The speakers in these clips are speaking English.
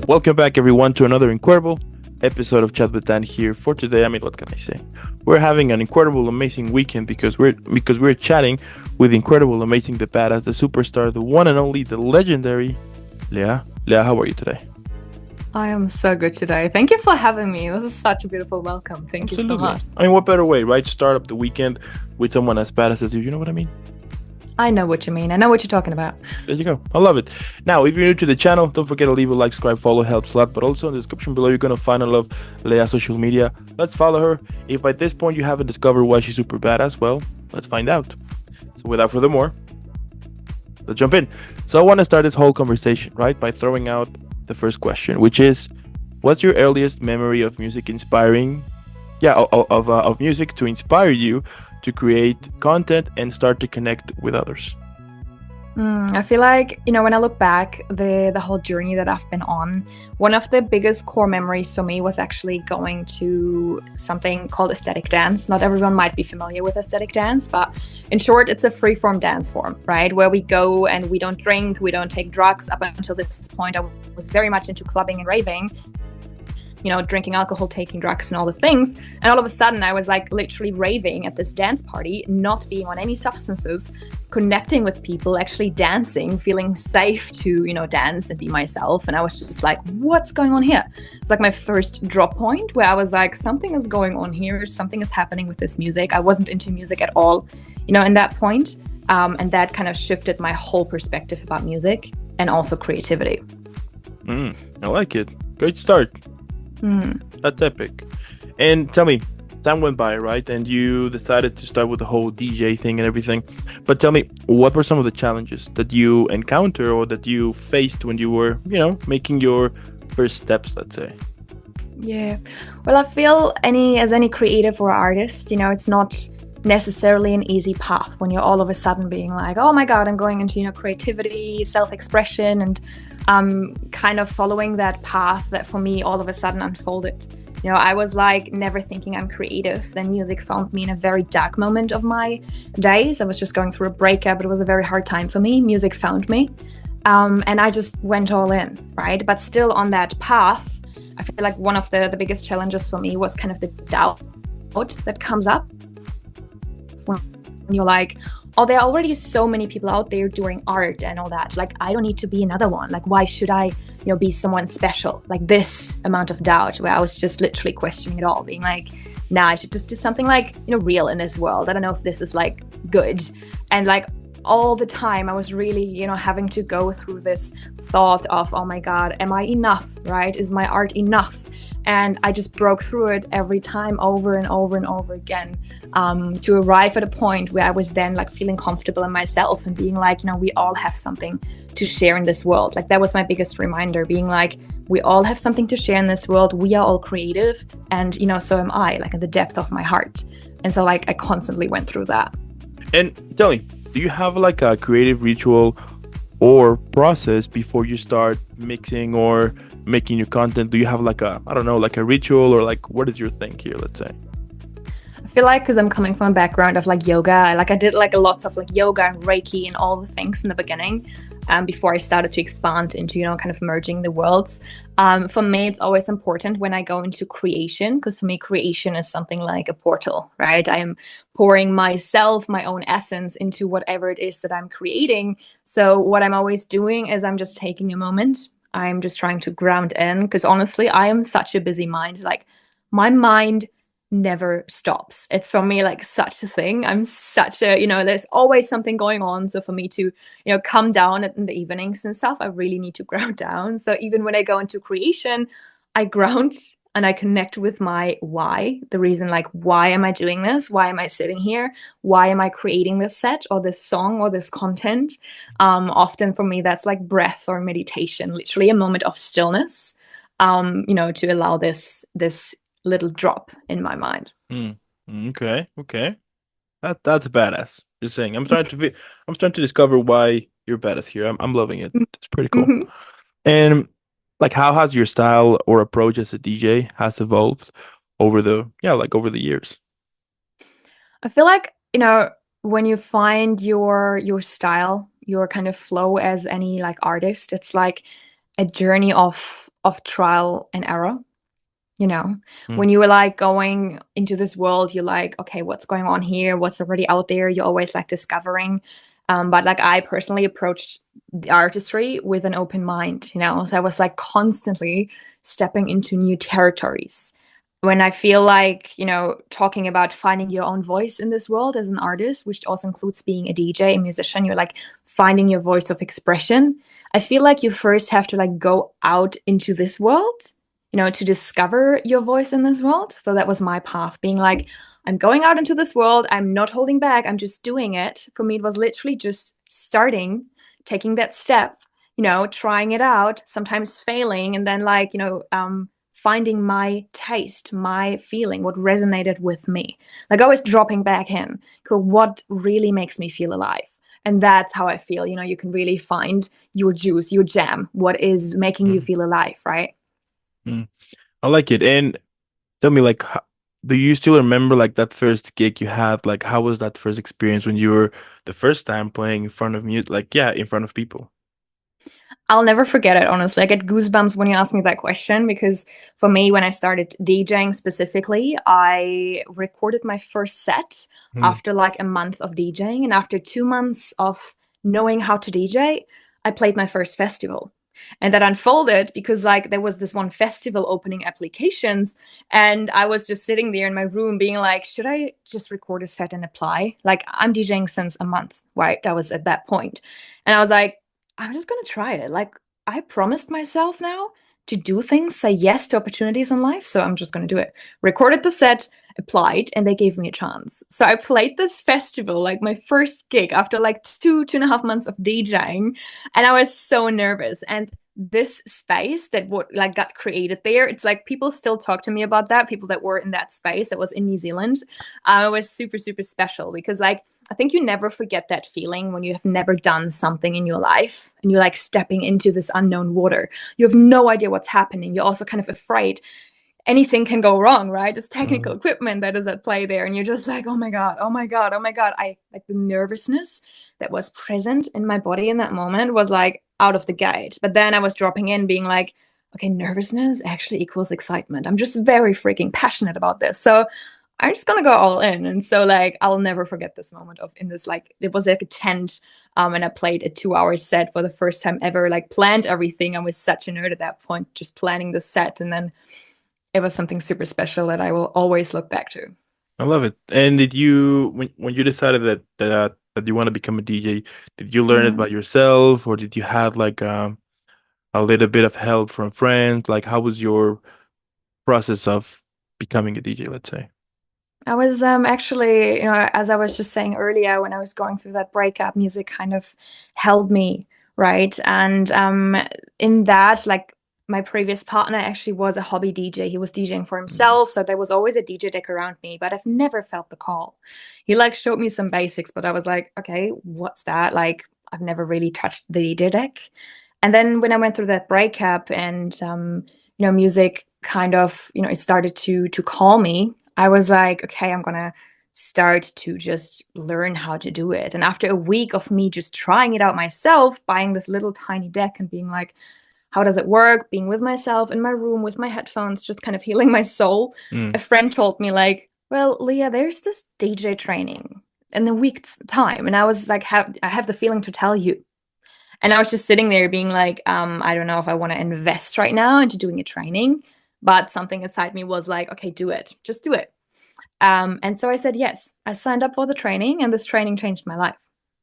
Welcome back, everyone, to another incredible episode of Chat with Dan here for today. I mean, what can I say? We're having an incredible, amazing weekend because we're chatting with the incredible, amazing, the badass, the superstar, the one and only, the legendary Leah. Leah, how are you today? I am so good today. Thank you for having me. This is such a beautiful welcome. Thank you so much. I mean, what better way, right? Start up the weekend with someone as badass as you. You know what I mean? I know what you mean. I know what you're talking about. There you go. I love it. Now, if you're new to the channel, don't forget to leave a like, subscribe, follow, helps a lot. But also in the description below, you're going to find and love Leah's social media. Let's follow her. If by this point you haven't discovered why she's super badass, well, let's find out. So without further more, let's jump in. So I want to start this whole conversation, right, by throwing out the first question, which is, what's your earliest memory of music inspiring? Of music to inspire you to create content and start to connect with others? I feel like, when I look back, the whole journey that I've been on, one of the biggest core memories for me was actually going to something called aesthetic dance. Not everyone might be familiar with aesthetic dance, but in short, it's a free-form dance form, right? Where we go and we don't drink, we don't take drugs. Up until this point, I was very much into clubbing and raving. Drinking alcohol, taking drugs and all the things. And all of a sudden I was like literally raving at this dance party, not being on any substances, connecting with people, actually dancing, feeling safe to, dance and be myself. And I was just like, what's going on here? It's like my first drop point where I was like, something is going on here. Something is happening with this music. I wasn't into music at all, in that point. And that kind of shifted my whole perspective about music and also creativity. I like it. Great start. That's epic. And tell me, time went by, right? And you decided to start with the whole DJ thing and everything. But tell me, what were some of the challenges that you encountered or that you faced when you were, making your first steps, let's say? Yeah. Well, I feel as any creative or artist, it's not necessarily an easy path when you're all of a sudden being like, oh my God, I'm going into, creativity, self-expression, and kind of following that path that for me all of a sudden unfolded. I was like never thinking I'm creative. Then music found me in a very dark moment of my days. I was just going through a breakup. It was a very hard time for me. Music found me. And I just went all in, right? But still on that path, I feel like one of the biggest challenges for me was kind of the doubt that comes up when you're like, oh, there are already so many people out there doing art and all that. Like, I don't need to be another one. Like, why should I, be someone special? Like this amount of doubt where I was just literally questioning it all, being like, nah, I should just do something like, real in this world. I don't know if this is like good. And like all the time I was really, having to go through this thought of, oh my God, am I enough, right? Is my art enough? And I just broke through it every time over and over and over again, to arrive at a point where I was then like feeling comfortable in myself and being like, we all have something to share in this world. Like that was my biggest reminder, being like, we all have something to share in this world. We are all creative. And, so am I, like in the depth of my heart. And so like I constantly went through that. And tell me, do you have like a creative ritual or process before you start mixing or making your content? Do you have like a ritual, or like what is your thing here, let's say? I feel like because I'm coming from a background of like yoga, I did like lots of like yoga and Reiki and all the things in the beginning, before I started to expand into, kind of merging the worlds. For me, it's always important when I go into creation, because for me, creation is something like a portal, right? I am pouring myself, my own essence into whatever it is that I'm creating. So what I'm always doing is I'm just taking a moment. I'm just trying to ground in, because honestly, I am such a busy mind. Like my mind never stops. It's for me like such a thing. I'm such a, there's always something going on. So for me to, come down in the evenings and stuff, I really need to ground down. So even when I go into creation, I ground and I connect with my why, the reason, like, why am I doing this? Why am I sitting here? Why am I creating this set or this song or this content? Often for me, that's like breath or meditation, literally a moment of stillness, to allow this little drop in my mind. Okay. That's badass. Just saying. I'm starting to discover why you're badass here. I'm loving it. It's pretty cool. And like, how has your style or approach as a DJ has evolved over the years? I feel like, when you find your style, your kind of flow as any like artist, it's like a journey of of trial and error. You know, Mm. when you were like going into this world, you're like, okay, what's going on here? What's already out there? You're always like discovering. But like I personally approached the artistry with an open mind, you know, so I was like constantly stepping into new territories. When I feel like, you know, talking about finding your own voice in this world as an artist, which also includes being a DJ, a musician, you're like finding your voice of expression. I feel like you first have to like go out into this world, you know, to discover your voice in this world. So that was my path, being like, I'm going out into this world. I'm not holding back. I'm just doing it. For me, it was literally just starting, taking that step, you know, trying it out, sometimes failing, and then like, you know, finding my taste, my feeling, what resonated with me. Like always dropping back in, cool, what really makes me feel alive. And that's how I feel. You know, you can really find your juice, your jam, what is making you Mm. feel alive, right? Mm. I like it. And tell me, like, do you still remember like that first gig you had? Like, how was that first experience when you were the first time playing in front of music? Like, yeah, in front of people. I'll never forget it, honestly. I get goosebumps when you ask me that question because for me, when I started DJing specifically, I recorded my first set Mm. after like a month of DJing. And after 2 months of knowing how to DJ, I played my first festival. And that unfolded because like there was this one festival opening applications, and I was just sitting there in my room being like, should I just record a set and apply? Like I'm DJing since a month, right? I was at that point. And I was like, I'm just gonna try it. Like I promised myself now to do things, say yes to opportunities in life, so I'm just gonna do it. Recorded the set, applied, and they gave me a chance. So I played this festival, like my first gig after like 2.5 months of DJing, and I was so nervous. And this space that what like got created there, it's like people still talk to me about that. People that were in that space, that was in New Zealand, it was super super special because like I think you never forget that feeling when you have never done something in your life and you're like stepping into this unknown water. You have no idea what's happening. You're also kind of afraid anything can go wrong, right? It's technical Mm. equipment that is at play there. And you're just like, oh my God, oh my God, oh my God. I like the nervousness that was present in my body in that moment was like out of the gate. But then I was dropping in, being like, okay, nervousness actually equals excitement. I'm just very freaking passionate about this. So I'm just gonna go all in. And so like I'll never forget this moment of in this like it was like a tent. And I played a 2 hour set for the first time ever, like planned everything. I was such a nerd at that point, just planning the set. And then it was something super special that I will always look back to. I love it. And did you, when you decided that you want to become a DJ, did you learn it by Mm. yourself, or did you have like a little bit of help from friends? Like, how was your process of becoming a DJ, let's say? I was actually, you know, as I was just saying earlier, when I was going through that breakup, music kind of held me, right? And in that, like my previous partner actually was a hobby DJ. He was DJing for Mm. himself, so there was always a DJ deck around me, but I've never felt the call. He like showed me some basics, but I was like, okay, what's that? Like I've never really touched the DJ deck. And then when I went through that breakup and you know, music kind of, you know, it started to call me. I was like, okay, I'm gonna start to just learn how to do it. And after a week of me just trying it out myself, buying this little tiny deck and being like, how does it work? Being with myself in my room with my headphones, just kind of healing my soul. A Mm. friend told me, like, well, Leah, there's this DJ training in a week's time. And I was like, I have the feeling to tell you. And I was just sitting there being like, I don't know if I want to invest right now into doing a training, but something inside me was like, okay, do it, just do it. And so I said yes. I signed up for the training, and this training changed my life.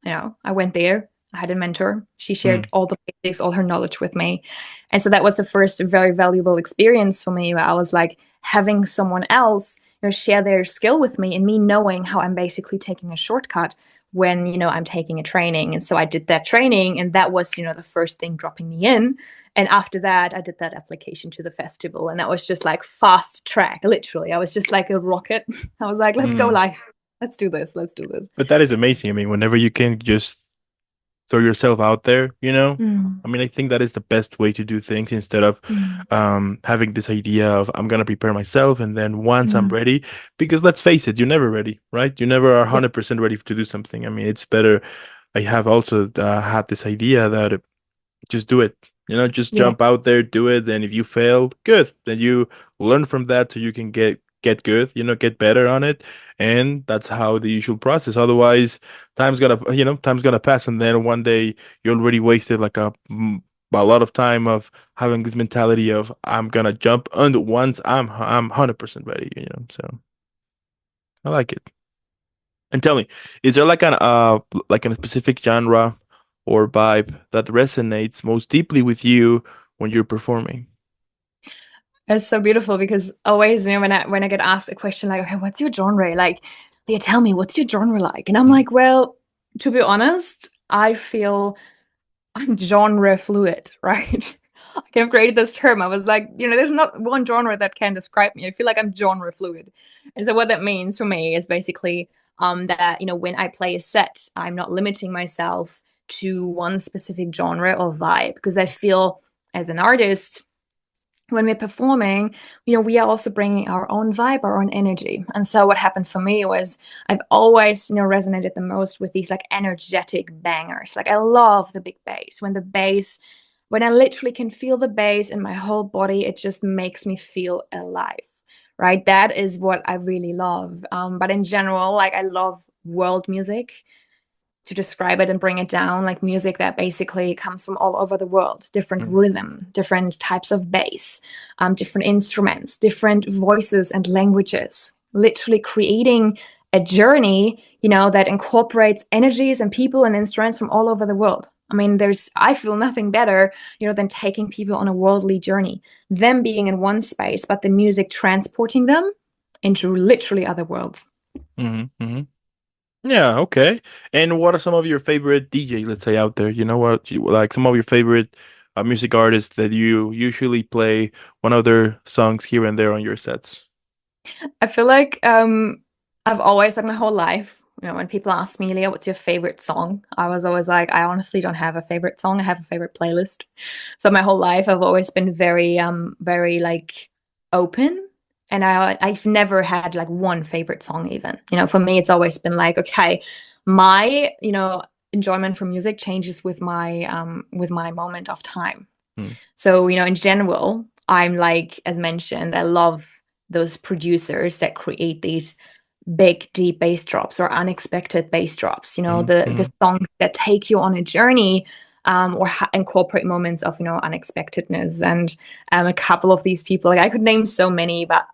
You know, I went there. I had a mentor. She shared Mm. all the basics, all her knowledge with me, and so that was the first very valuable experience for me. Where I was like having someone else, you know, share their skill with me, and me knowing how I'm basically taking a shortcut when you know I'm taking a training. And so I did that training, and that was you know the first thing dropping me in. And after that, I did that application to the festival, and that was just like fast track, literally. I was just like a rocket. I was like, let's go Mm. live. Let's do this. Let's do this. But that is amazing. I mean, whenever you can just throw yourself out there, you know? Mm, I mean, I think that is the best way to do things instead of mm, having this idea of I'm gonna prepare myself and then once I'm mm. ready, because let's face it, you're never ready, right? You never are Yep. 100% ready to do something. I mean, it's better. I have also had this idea that just do it. Just Yeah. jump out there, do it. And if you fail, good. Then you learn from that so you can get good, get better on it. And that's how the usual process. Otherwise, time's gonna pass, and then one day you already wasted like a lot of time of having this mentality of I'm gonna jump and once I'm 100% ready. So I like it. And tell me, is there like a specific genre or vibe that resonates most deeply with you when you're performing? It's so beautiful because always, when I get asked a question like, okay, what's your genre? Like, they tell me, what's your genre like? And I'm Mm, like, well, to be honest, I feel I'm genre fluid, right? I kind of created this term. I was like, there's not one genre that can describe me. I feel like I'm genre fluid. And so what that means for me is basically that, when I play a set, I'm not limiting myself to one specific genre or vibe because I feel as an artist when we're performing, we are also bringing our own vibe, our own energy. And so what happened for me was I've always, resonated the most with these like energetic bangers. Like I love the big bass. When I literally can feel the bass in my whole body, it just makes me feel alive. Right? That is what I really love. But in general, like I love world music to describe it and bring it down, like music that basically comes from all over the world, different mm, rhythm, different types of bass, different instruments, different voices and languages, literally creating a journey, that incorporates energies and people and instruments from all over the world. I mean, I feel nothing better, than taking people on a worldly journey, them being in one space, but the music transporting them into literally other worlds. hmm Yeah, okay. And what are some of your favorite DJs, let's say, out there? Like some of your favorite music artists that you usually play one of their songs here and there on your sets? I feel like I've always like my whole life, when people ask me, Leah, what's your favorite song? I was always like, I honestly don't have a favorite song. I have a favorite playlist. So my whole life I've always been very like open. And I've never had like one favorite song even. For me it's always been like, okay, my, enjoyment from music changes with my moment of time. Mm, So, in general, I'm like, as mentioned, I love those producers that create these big, deep bass drops or unexpected bass drops, mm, the mm, songs that take you on a journey or incorporate moments of, unexpectedness. And a couple of these people, like I could name so many, but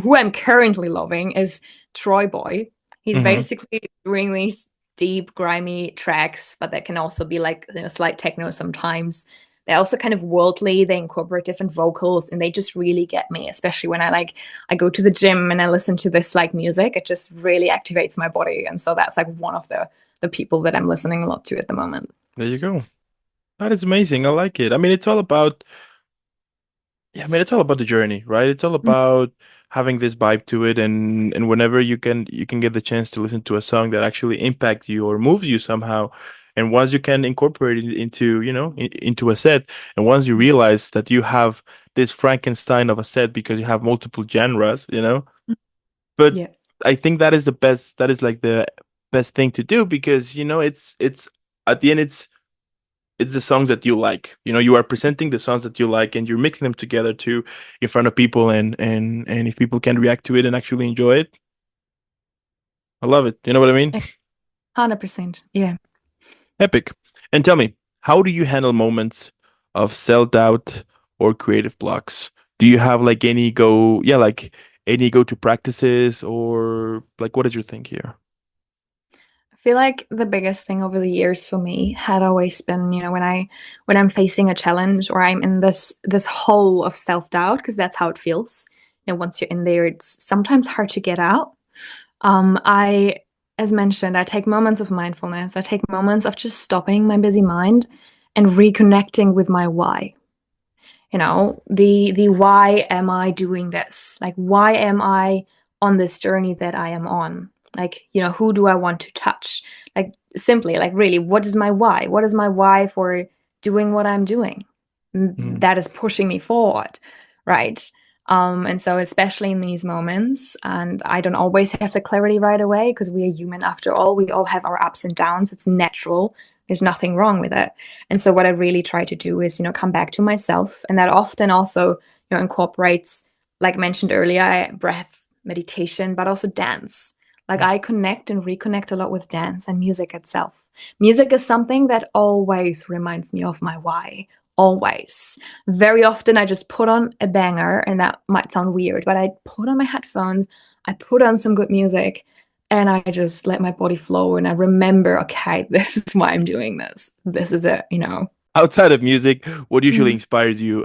who I'm currently loving is Troy Boy. He's mm, basically doing these deep, grimy tracks, but that can also be like, slight techno sometimes. They're also kind of worldly. They incorporate different vocals and they just really get me, especially when I go to the gym and I listen to this like music. It just really activates my body. And so that's like one of the people that I'm listening a lot to at the moment. there you go. That is amazing. I like it. I mean, it's all about Yeah, I mean, it's all about the journey, right? It's all about having this vibe to it, and whenever you can get the chance to listen to a song that actually impacts you or moves you somehow, and once you can incorporate it into, into a set, and once you realize that you have this Frankenstein of a set because you have multiple genres. But Yeah. I think that is the best, that is like the best thing to do because, it's at the end it's the songs that you like. You are presenting the songs that you like and you're mixing them together too in front of people and if people can react to it and actually enjoy it, I love it. You know what I mean? 100%. Yeah. Epic. And tell me, how do you handle moments of self-doubt or creative blocks? Do you have like any go-to practices or like what is your thing here? I feel like the biggest thing over the years for me had always been, when I'm facing a challenge or I'm in this hole of self-doubt, because that's how it feels. Once you're in there, it's sometimes hard to get out. I, as mentioned, I take moments of mindfulness. I take moments of just stopping my busy mind and reconnecting with my why. The why am I doing this? Like, why am I on this journey that I am on? Like, who do I want to touch? Like, simply, like, really, what is my why? What is my why for doing what I'm doing? Mm, That is pushing me forward, right? And so, especially in these moments, and I don't always have the clarity right away because we are human after all. We all have our ups and downs. It's natural There's nothing wrong with it. And so what I really try to do is, come back to myself. And that often also, incorporates, like mentioned earlier, breath, meditation, but also dance. Like I connect and reconnect a lot with dance and music itself. Music is something that always reminds me of my why. Always. Very often I just put on a banger, and that might sound weird, but I put on my headphones, I put on some good music, and I just let my body flow. And I remember, okay, this is why I'm doing this. This is it. Outside of music, what usually Mm. inspires you?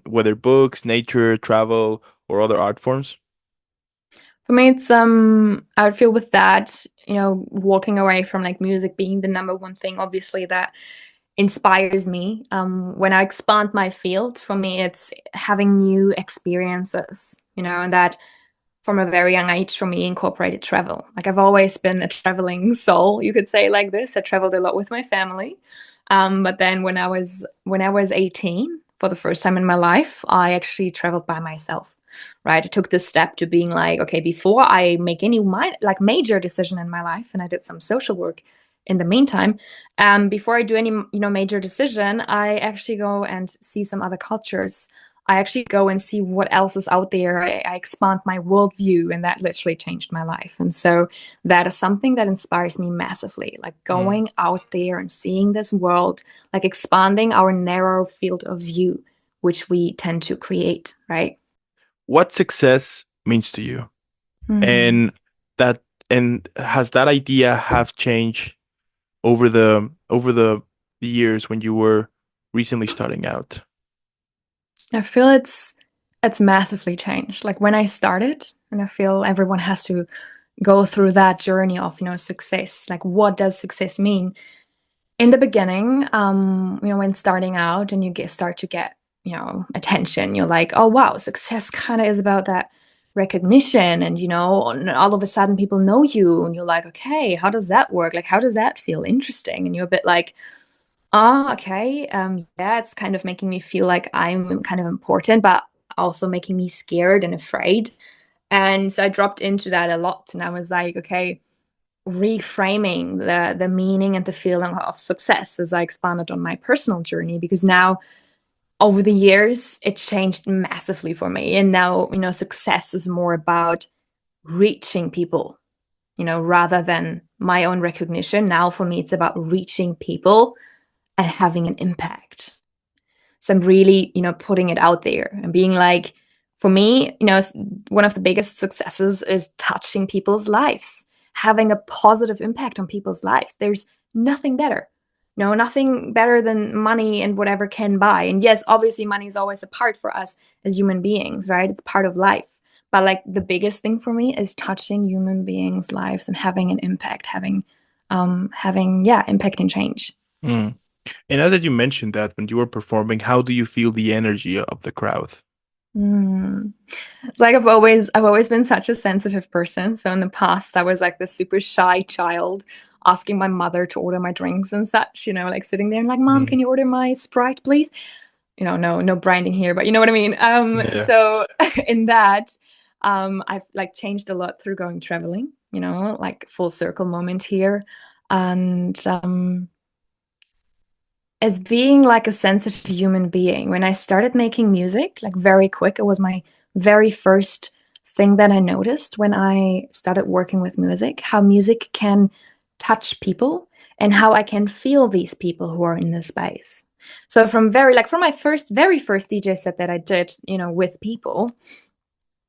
Whether books, nature, travel, or other art forms? For me, it's I would feel with that, walking away from like music being the number one thing, obviously, that inspires me. When I expand my field, for me, it's having new experiences, and that from a very young age for me incorporated travel. Like I've always been a traveling soul, you could say like this. I traveled a lot with my family. But then when I was 18, for the first time in my life, I actually traveled by myself. Right? I took this step to being like, okay, before I make any like major decision in my life, and I did some social work in the meantime. Before I do any, major decision, I actually go and see some other cultures. I actually go and see what else is out there. I expand my worldview, and that literally changed my life. And so that is something that inspires me massively, like Mm. going out there and seeing this world, like expanding our narrow field of view, which we tend to create, right? What success means to you? Hmm. And that and has that idea have changed over the years when you were recently starting out? I feel it's massively changed. Like when I started, and I feel everyone has to go through that journey of, success. Like what does success mean? In the beginning, when starting out and you start to get, attention, you're like, oh wow, success kind of is about that recognition, and and all of a sudden people know you, and you're like, okay, how does that work? Like, how does that feel? Interesting. And you're a bit like, oh, okay. Yeah, it's kind of making me feel like I'm kind of important, but also making me scared and afraid. And so I dropped into that a lot, and I was like, okay, reframing the meaning and the feeling of success as I expanded on my personal journey, because now over the years it changed massively for me. And now, success is more about reaching people, rather than my own recognition. Now for me, it's about reaching people and having an impact. So I'm really, putting it out there and being like, for me, one of the biggest successes is touching people's lives, having a positive impact on people's lives. There's nothing better. No, nothing better than money and whatever can buy. And yes, obviously money is always a part for us as human beings, right? It's part of life. But like the biggest thing for me is touching human beings' lives and having an impact, having yeah, impact and change. Mm. And now that you mentioned that, when you were performing, how do you feel the energy of the crowd? Mm. It's like I've always been such a sensitive person. So in the past, I was like this super shy child asking my mother to order my drinks and such, like sitting there and like, Mom, Mm. can you order my Sprite, please? No branding here, but you know what I mean. Yeah. So in that, I've like changed a lot through going traveling, like full circle moment here. And as being like a sensitive human being, when I started making music, like very quick, it was my very first thing that I noticed when I started working with music, how music can touch people and how I can feel these people who are in this space. So from my very first DJ set that I did, with people,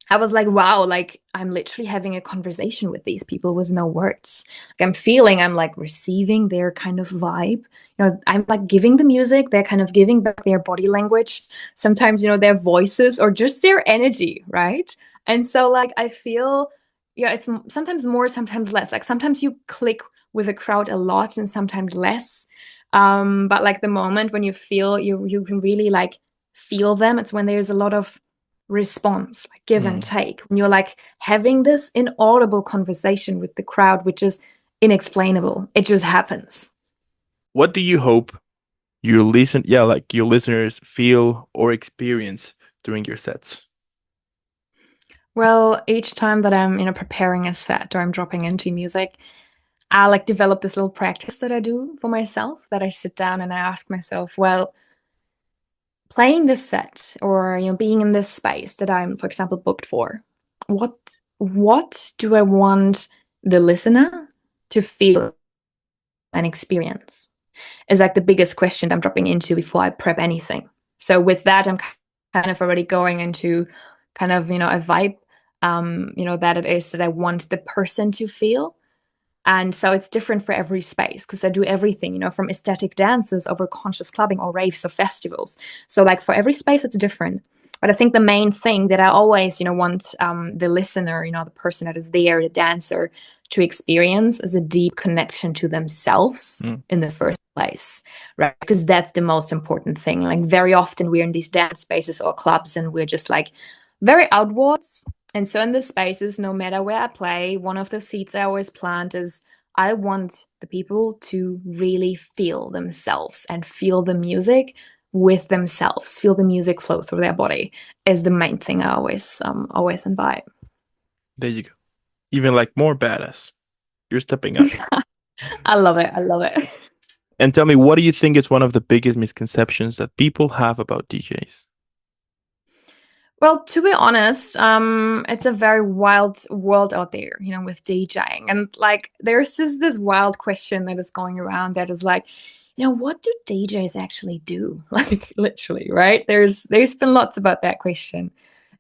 I was like, wow, like I'm literally having a conversation with these people with no words. Like I'm like receiving their kind of vibe. I'm like giving the music, they're kind of giving back their body language, sometimes, their voices or just their energy, right? And so like I feel, yeah, it's sometimes more, sometimes less. Like sometimes you click with a crowd a lot and sometimes less. But like the moment when you feel you can really like feel them, it's when there's a lot of response, like give and Mm. take. When you're like having this inaudible conversation with the crowd, which is inexplainable. It just happens. What do you hope like your listeners feel or experience during your sets? Well, each time that I'm, preparing a set or I'm dropping into music, I like develop this little practice that I do for myself, that I sit down and I ask myself, well, playing this set or being in this space that I'm, for example, booked for, what do I want the listener to feel and experience? Is like the biggest question I'm dropping into before I prep anything. So with that, I'm kind of already going into kind of, a vibe, that it is that I want the person to feel. And so it's different for every space because I do everything, from aesthetic dances over conscious clubbing or raves or festivals. So like for every space, it's different. But I think the main thing that I always, want the listener, the person that is there, the dancer, to experience is a deep connection to themselves in the first place, right? Because that's the most important thing. Like very often we're in these dance spaces or clubs and we're just like very outwards. And so in the spaces, no matter where I play, one of the seeds I always plant is I want the people to really feel themselves and feel the music with themselves, feel the music flow through their body is the main thing I always invite. There you go. Even like more badass. You're stepping up. I love it. I love it. And tell me, what do you think is one of the biggest misconceptions that people have about DJs? Well, to be honest, it's a very wild world out there, with DJing. And like, there's this wild question that is going around that is like, what do DJs actually do? Like, literally, right? There's been lots about that question.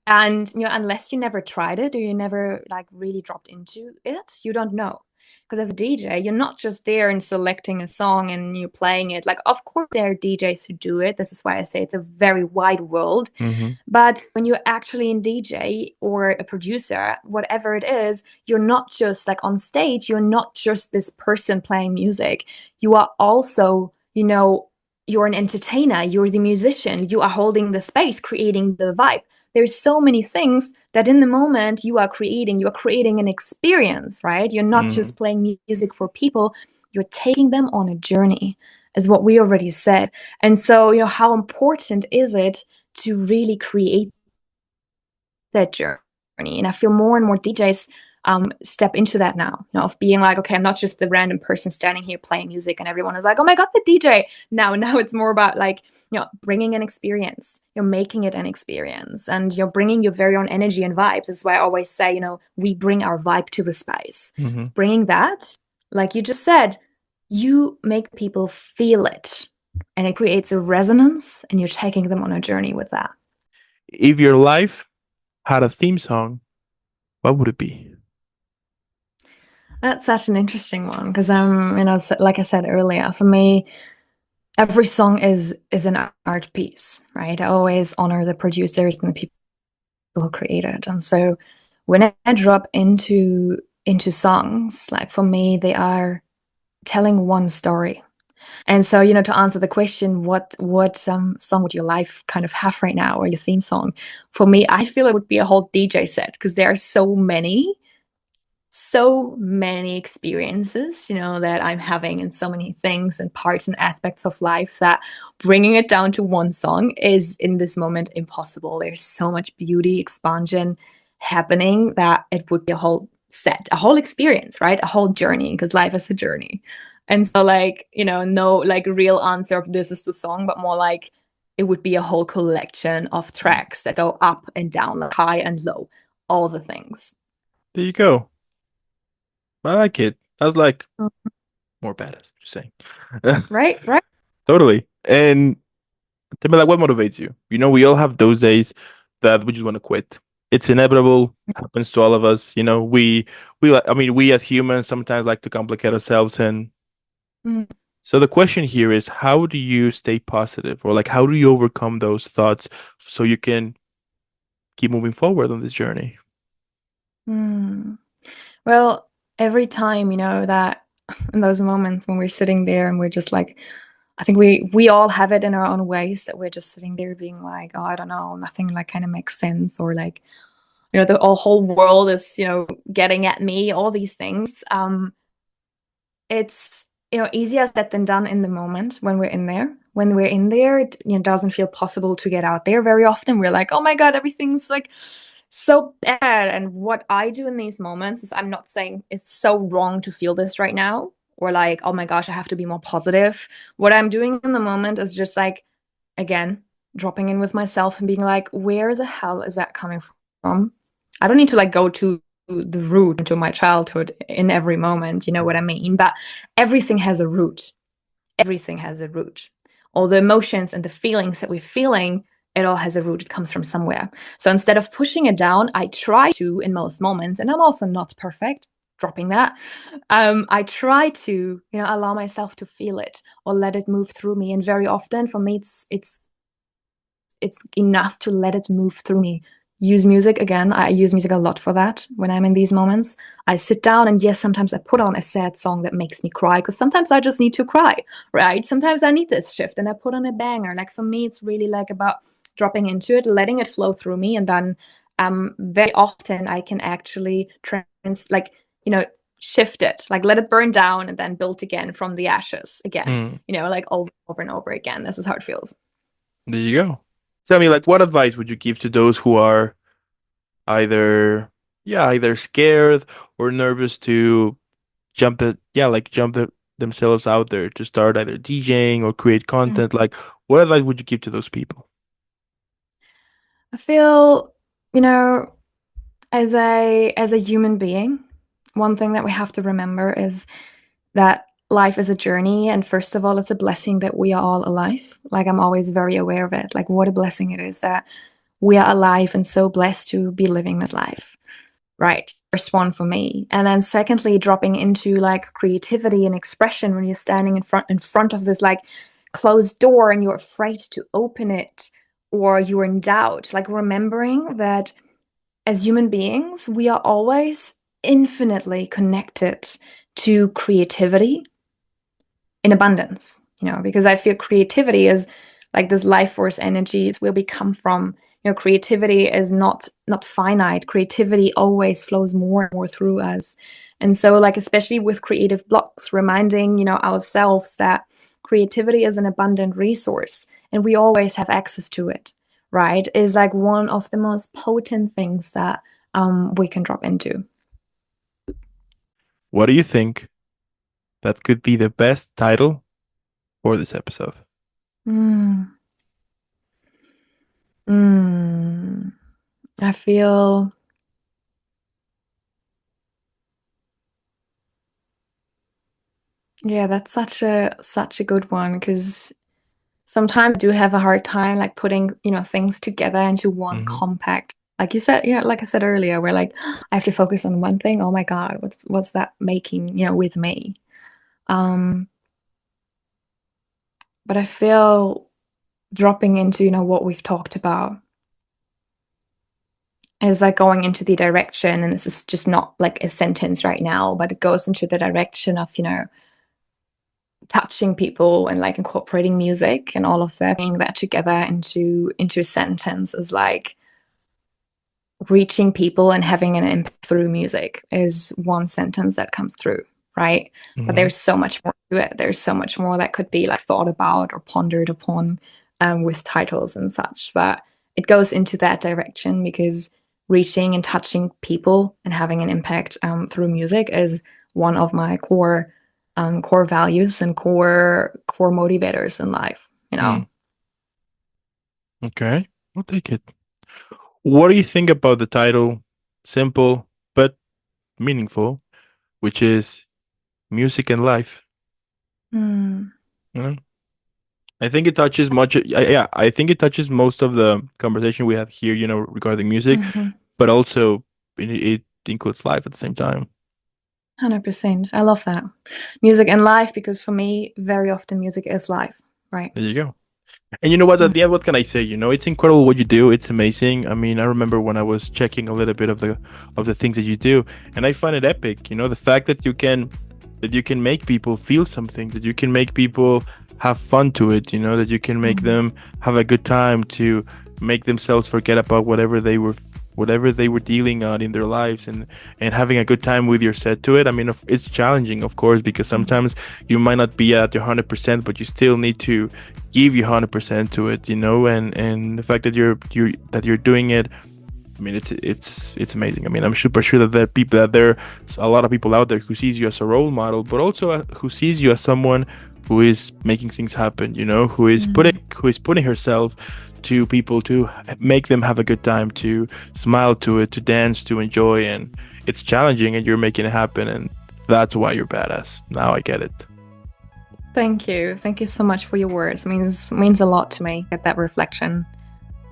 And, unless you never tried it or you never like really dropped into it, you don't know. Because as a DJ, you're not just there and selecting a song and you're playing it. Like, of course, there are DJs who do it. This is why I say it's a very wide world. Mm-hmm. But when you're actually in DJ or a producer, whatever it is, you're not just like on stage, you're not just this person playing music. You are also, you're an entertainer, you're the musician, you are holding the space, creating the vibe. There's so many things that in the moment you're creating an experience, right? You're not just playing music for people, you're taking them on a journey, is what we already said. And so, how important is it to really create that journey? And I feel more and more DJs step into that now, of being like, okay, I'm not just the random person standing here playing music and everyone is like, oh my God, the DJ. Now it's more about like, bringing an experience, you're making it an experience and you're bringing your very own energy and vibes. This is why I always say, we bring our vibe to the space. Mm-hmm. Bringing that, like you just said, you make people feel it and it creates a resonance and you're taking them on a journey with that. If your life had a theme song, what would it be? That's such an interesting one because like I said earlier, for me, every song is an art piece, right? I always honor the producers and the people who create it. And so when I drop into songs, like for me, they are telling one story. And so, to answer the question, what song would your life kind of have right now or your theme song? For me, I feel it would be a whole DJ set because there are so many experiences, that I'm having and so many things and parts and aspects of life that bringing it down to one song is in this moment impossible. There's so much beauty, expansion happening that it would be a whole set, a whole experience, right? A whole journey because life is a journey. And so like, no like real answer of this is the song, but more like it would be a whole collection of tracks that go up and down, like high and low, all the things. There you go. I like it. I was like, more badass, just saying. Right. Totally. And tell me, like, what motivates you? We all have those days that we just want to quit. It's inevitable. Happens to all of us. We as humans sometimes like to complicate ourselves. And so the question here is, how do you stay positive, or like, how do you overcome those thoughts so you can keep moving forward on this journey? Well, every time, that in those moments when we're sitting there and we're just like, I think we all have it in our own ways that we're just sitting there being like, oh, I don't know, nothing like kind of makes sense, or like, the whole world is, getting at me, all these things. It's, easier said than done in the moment when we're in there. When we're in there, it doesn't feel possible to get out there. Very often we're like, oh my God, everything's like so bad. And what I do in these moments is, I'm not saying it's so wrong to feel this right now, or like, oh my gosh, I have to be more positive. What I'm doing in the moment is just like, again, dropping in with myself and being like, where the hell is that coming from? I don't need to like go to the root into my childhood in every moment, you know what I mean? But everything has a root. Everything has a root. All the emotions and the feelings that we're feeling, it all has a root. It comes from somewhere. So instead of pushing it down, I try to, in most moments, and I'm also not perfect, dropping that. I try to, you know, allow myself to feel it or let it move through me. And very often, for me, it's enough to let it move through me. Use music again. I use music a lot for that when I'm in these moments. I sit down and yes, sometimes I put on a sad song that makes me cry because sometimes I just need to cry, right? Sometimes I need this shift and I put on a banger. Like for me, it's really like about dropping into it, letting it flow through me, and then very often I can actually shift it, like let it burn down and then build again from the ashes again, you know, like over and over again. This is how it feels. There you go. Tell me, like, what advice would you give to those who are either scared or nervous to jump it themselves out there to start either DJing or create content? Like, what advice would you give to those people? I feel, you know, as a human being, one thing that we have to remember is that life is a journey, and first of all, it's a blessing that we are all alive. Like I'm always very aware of it. Like what a blessing it is that we are alive and so blessed to be living this life. Right. First one for me. And then secondly, dropping into like creativity and expression when you're standing in front of this like closed door and you're afraid to open it or you're in doubt. Like remembering that as human beings, we are always infinitely connected to creativity in abundance, you know, because I feel creativity is like this life force energy. It's where we come from. You know, creativity is not finite. Creativity always flows more and more through us. And so like, especially with creative blocks, reminding, you know, ourselves that creativity is an abundant resource and we always have access to it, right? Is like one of the most potent things that we can drop into. What do you think that could be the best title for this episode? I feel that's such a good one, because sometimes I do have a hard time like putting, you know, things together into one compact. Like you said, you know, like I said earlier, where like I have to focus on one thing. Oh my God, what's that making, you know, with me? But I feel dropping into, you know, what we've talked about is like going into the direction, and this is just not like a sentence right now, but it goes into the direction of, you know, touching people and like incorporating music and all of that, bringing that together into a sentence is like reaching people and having an impact through music is one sentence that comes through, right? But there's so much more to it. There's so much more that could be like thought about or pondered upon with titles and such. But it goes into that direction because reaching and touching people and having an impact through music is one of my core values and core motivators in life, you know. Okay, I'll take it. What do you think about the title? Simple but meaningful, which is Music and Life. You know? I think it touches much. Yeah, I think it touches most of the conversation we have here, you know, regarding music, but also it includes life at the same time. 100%. I love that. Music and life, because for me, very often music is life, right? There you go. And you know what, at the end, what can I say? You know, it's incredible what you do. It's amazing. I mean, I remember when I was checking a little bit of the things that you do, and I find it epic. You know, the fact that you can make people feel something, that you can make people have fun to it, you know, that you can make them have a good time, to make themselves forget about whatever they were dealing on in their lives, and having a good time with your set to it. I mean, it's challenging, of course, because sometimes you might not be at your 100%, but you still need to give you 100% to it, you know, and the fact that you're doing it I mean, it's amazing. I mean, I'm super sure that there's a lot of people out there who sees you as a role model, but also who sees you as someone who is making things happen. You know, who is putting herself to people to make them have a good time, to smile to it, to dance, to enjoy, and it's challenging, and you're making it happen, and that's why you're badass. Now I get it. Thank you so much for your words. It means a lot to me. Get that reflection.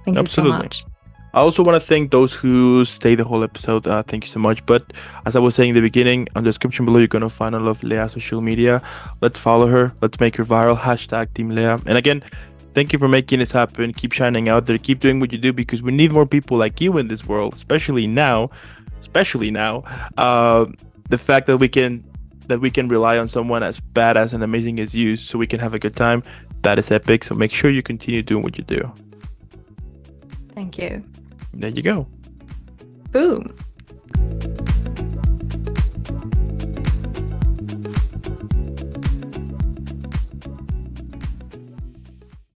Thank you so much. I also want to thank those who stay the whole episode. Thank you so much. But as I was saying in the beginning, on the description below, you're going to find all of Leah's social media. Let's follow her. Let's make her viral. # Team Leah. And again, thank you for making this happen. Keep shining out there. Keep doing what you do, because we need more people like you in this world, especially now. The fact that we can rely on someone as badass and amazing as you, so we can have a good time, that is epic. So make sure you continue doing what you do. Thank you. There you go. Boom.